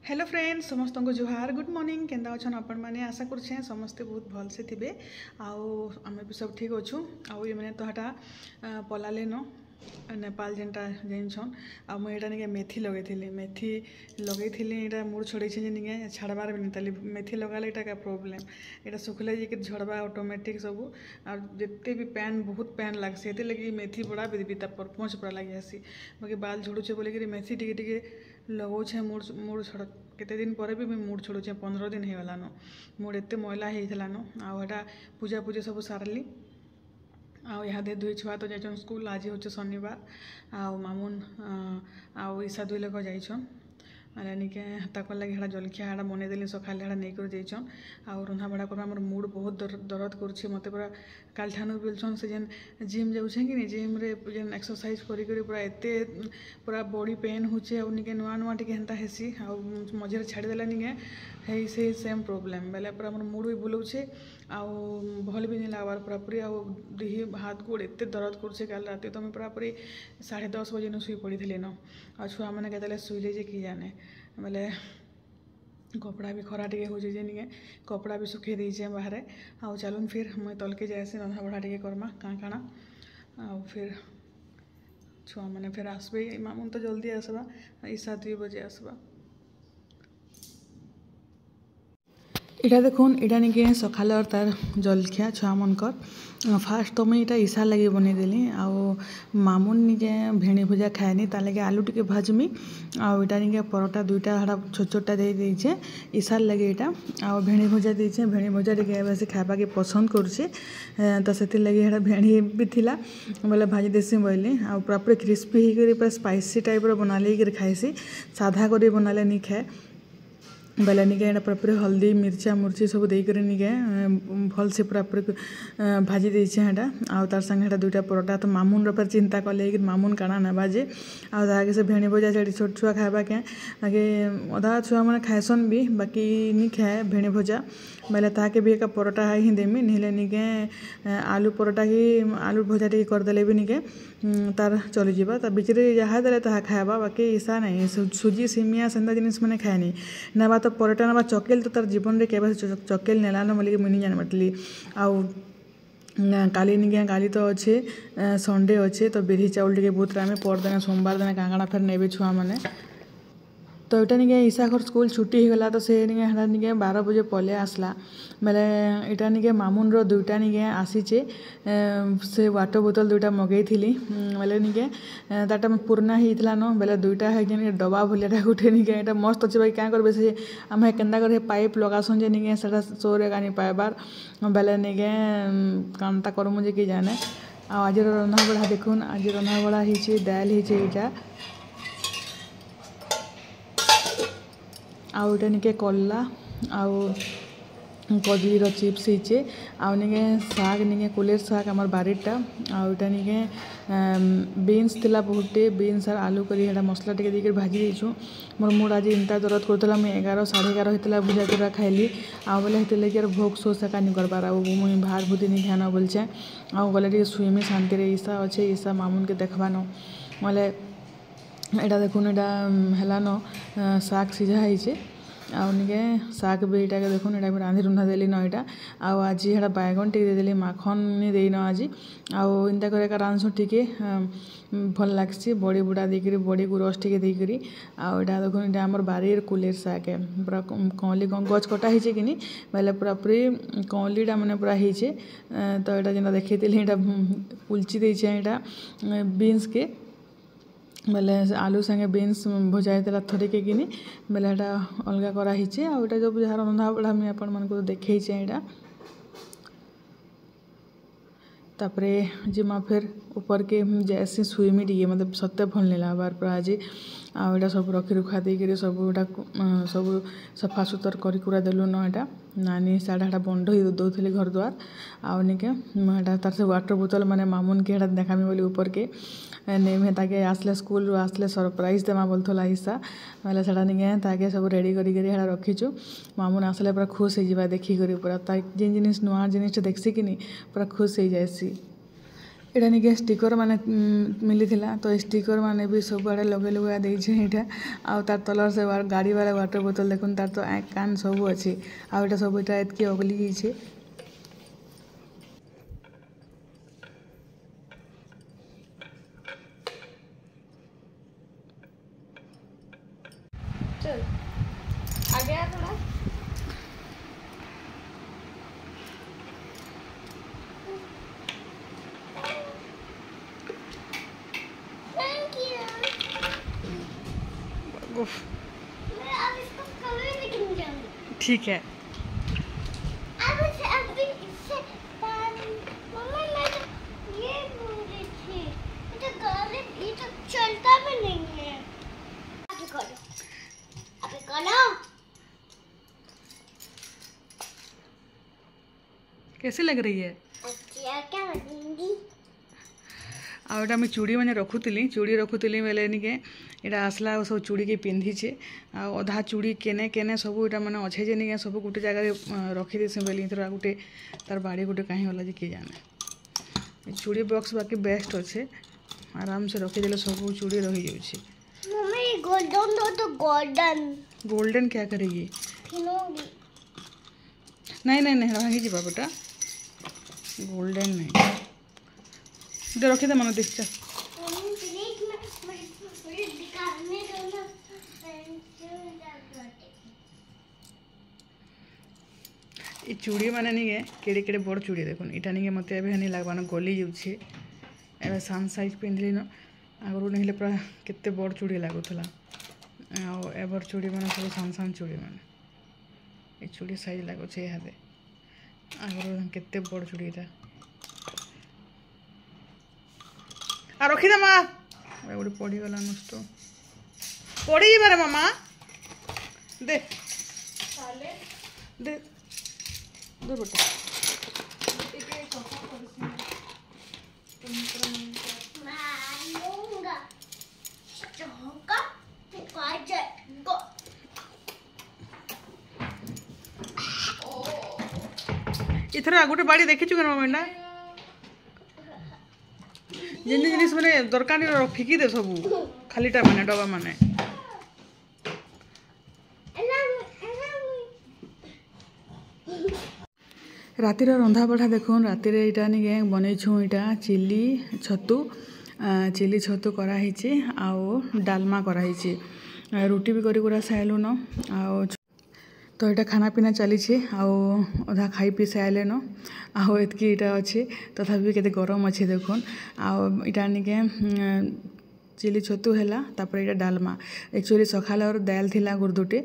Hello friends समस्त को जुहार good morning केंदा अच्छन आपण मैंने आशा करें समस्ते बहुत भल से थे आम भी सब ठीक अच्छू आउ ये मैंने तो हटा पलाले न नेपाल जेनटा जानछन आ मुझे निके मेथी लगे मेथी लगे मूड छोड़े निके छाड़बार भी नहीं मेथी लगाले का प्रोब्लेम यहाँ सुखले जी झड़बा ऑटोमेटिक सब और जिते भी पैन बहुत पैन लगसी ये लगे मेथी बड़ा बिता परपंच पूरा लगी आसी बाकी बाल झड़ुचे बोलिक मेथी टिके लगाऊे मूड छोड़ केते दिन पर भी मूड छोड़ुचे 15 दिन होगलान मूड एत मैला होता आटा पूजा पूजी सब सारली आदे दुई छुआ तो जाइछन स्कूल आज हूँ शनिवार मामून ईशा दुई लोग जाइछन निके ताकर लगे हड़ा जलखिया हड़ा बनईदेली सका हड़ा नहीं कर जाइछन आउ रंधा बड़ा कर मोर मूड बहुत दर्द कर मत पूरा काल ठानु बोलछन से जेन जिम जाऊे कि जिम रे जेन एक्सरसाइज करी पूरा एते पूरा बॉडी पेन होचे और निके नुआ नुआ टिके हेंता हेसी आ मझे छाड़देला निके है से सेम प्रोब्लेम बेले पूरा मोर मूड भी बुलाऊे आउ भल भी नहीं लगवार पूरा पूरी देह हाथ गोड़ एत दर्द कर काल रात तो मुझे पूरा पूरी 10:30 बजे न शुई पड़ी थी न आ छुआ मैंने कहते शुईले जे कि जाने बोले कपड़ा भी खरा टे हो निके कपड़ा भी सुखे दीचे बाहर आउ चलून फिर मुई तलके जाएसी रंधा बढ़ा टे करमा काଣା आउ फिर छुआ मैंने फिर आसबे मामून तो जल्दी आसबा ईशा 2 बजे आसबा इटा देखुन इटा निके सकाल तार जलखिया छुआ मनकर फास्ट तो मुझे ईशा लगे बनईदेली मामून निके भेणी भुजा खाएनी तार लगे आलू टिके भाजमी आटा निके परोटा दुईटा हड़ा छोट छोटा दे देचे ईशार लगे यहाँ भेणी भुजा देचे भेणी भुजा टिके बेस खावा के पसंद करुचे तो से लगे हड़ा भेणी भी थिला बोले भाजी देसी बोली पूरा पूरा क्रिस्पी होकर पूरा स्पाइसी टाइप बना ले खाएसी साधा कर बनाले नहीं खाए बेले निके पूरा पूरी हल्दी मिर्चा मुर्ची सब देकर निके भल से पूरा पूरी भाजी देचे हेटा आउ तार संगे हेटा दुईटा परोटा तो मामून पर चिंता कले कि मामून काଣା ना बाजे आगे से भेणी भजा से छोट छुआ खावा के आगे अधा छुआ मैंने खाएसन भी बाकी नहीं खाए भेणी भजा बेले ताके भी एक परोटा ही देमी नहीं निके आलू परोटा की आलू भजा टी करदे भी निके तार चली जावा तार बिचरे जहाँ देले ताहा खाएबा बाकी ईशा नहीं सुजी सिमिया सेंदा जिनिस मैंने खाएनी ना तो परोटा ना चकेल तो तार जीवन में केबे चकेल नेलान बोलिक मुझे जान बाटली आउ काली निके काली तो अच्छे संडे अच्छे तो बिरी चाउल टे बहुत आम परदिन सोमवार दिन काଣା फेर नेबे छुआ मैंने तो यहाँ निके ईशा घर स्कूल छुट्टी होगला तो से निके हड़ा निके 12 बजे पले आसला बेले यहाँ निके मामून रो दुईटा निके आसीचे से वाटर बोतल दुईटा मगई थी बेले निके ताटा पुराना होता न बेले दुईटा है डबा भलिया गोटे निके यहाँ मस्त अच्छे भाई क्या करबे से आम केन्दा कर पाइप लगासन जे निके सेटा सोरे गानी पाइबार बेले निके कामता करमु जे कि जाने आज रंधा बढ़ा देखुन आज रंधा बढ़ा होइछे दाल होइछे इटा आउटा निके कल्ला आउ कदलीर चिप्स होइछे आउ निके साग निके कुलेर साग आमर बारीटा आउटा निके बीन्स थिला बहुटे बीन्स और आलू करी हेटा मसला टिके देकर भाजी देछु मोर मूड आज इंता दर्द करथला मैं 11 11:30 होता भुजा चूरा खाइली आउ बोले हेते लगे भोग शोष एका नहीं करबार आ मुझे भार भूति नहीं खाना बोलचे आउ बोले टिके सुइमी शांति रे ईशा अच्छे ईशा मामून के देखबानो बोले एटा देखुन एटा हेलान साग सिझा होइछे आउ निके साग भी यहाँ के देखुन यहाँ रांधि रुंधा देली न यहाँ आज यहाँ बैगन टे देदेली माखन नहीं देन आज आउ इंता कर रांधसु टिके भल लगसी बड़ी बुड़ा देकर बड़ी गुरस टिके देकर आउ यहाँ देखुन यहाँ आमर बारीर कुलेर साग है पूरा कौली गच कटा होइछे कि बेले पूरा पूरी कौलीटा मैंने पूरा होइछे तो यहाँ जेना देखी यहाँ उलची देछे यहाँ बीन्स के बेले आलू संगे बीन्स भजा होता थोड़े कि बेले अलग कराई आटा जो जहाँ रंधा बढ़ा मुझे आपण मन को देखे यहाँ तापरे जिमा फिर ऊपर के जैसे सुइमी टे मतलब सत्य भल नहीं लगवार पूरा आज आटा सब रखी रुखा देकर सब सफा सुतर करा देलु न यहाँ नानी साढ़े हाटा बंद ही दौली घर द्वार आउ निके तार से वाटर बोतल मैंने मामून के हेटा देखामी बोली ऊपर के नेमे ताके आसले स्कूल आसले सरप्राइज देमा बोलथला ईशा बेले सेटा निके ताके सब रेडी करी हेटा रखीचु मामून आसले पूरा खुश हो जावा देखी पूरा जिन जिनिस नुआ जिनिस देखसी कि पूरा खुश हो जाएसी एटा निके स्टिकर माने मिली तो स्टिकर माने भी सब आड़े लगे लगा देछे एटा आ तार तलर से गाड़ी वाला वाटर बोतल देखुन तार तो आँख कान सब अच्छे आटा सब एटा एतके अगली छे। चल आगे आ थोड़ा। Thank you. मैं अब इसको कभी लेके नहीं जाऊंगी। ठीक है। अब अभी इससे मम्मा मैं तो ये बोल रही थी ये तो गालिब ये तो चलता भी नहीं है। अभी करो कैसे लग रही है? अच्छा क्या लगेंगी? आटा मैं चूड़ी मैंने चूड़ी रखुली बेले निके यहाँ आसला सब चूड़ी के पिंधिचे आधा चूड़ी केने केने सब यहाँ मैंने अच्छे जे निके सब गोटे जगह रखीदेसी बेली थोड़ा गोटे तार बाड़ी गोटे कहीं गला जे किए जाने चूड़ी बॉक्स बाकी बेस्ट अच्छे आराम से रखीदे सब चूड़ी रही जाऊँगी। मम्मी ये गोल्डन दो तो गोल्डन क्या करेगी? फिनोगी। नहीं नहीं नहीं भांगी जी बेटा गोल्डन नहीं दे रखी दे मन देख चल। ये चूड़ी मैंने नहीं केड़े केड़े बड़ चूड़ी देखुन इटा नहीं मत नहीं लगवान गली जाऊे एवं सान साइज पिंधली न आगु नहीं पूरा केते बड़ चूड़ी लगुला आवर चूड़ी मैंने सब सान सान चूड़ी मैंने ये चूड़ी साइज लगुचे इहादे आगु केते बड़ चूड़ीटा आ रखी दे माँ गोटे पड़गला नष्ट पड़े मामा दे दे दे बेटा इथर गोटे बाड़ी देखी मामा जिन जिनिस मैंने दरकार फिकी दे सब खालीटा मैंने डबा माने रातिर रंधा बढ़ा देखुन रातिर यहाँ नहीं बनईछू यहाँ चिली छतु कराही आउ डालमा कराही रुटी भी करा सारूँ न आ तो यहाँ खाना पीना चली अधा खाई पी सारे न आतकी यहाँ अच्छे तथापि केते गरम अच्छे देखुन आटा निके चिली छतु है तापर यहाँ डालमा एक्चुअली सकाल दाल थिला गुर्दुटे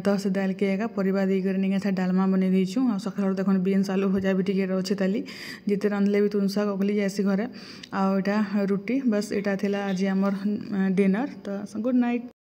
तो से दाल के एका परिवा देकर निके डालमा बन देचु आ सकाल देखुन बीन्स आलू भजा भी टे अच्छे ताली जिते रांधले भी तुन शाग अगली जासी घरे आटा रुटी बस यहाँ थिला आज आमर डिनर तो गुड नाइट।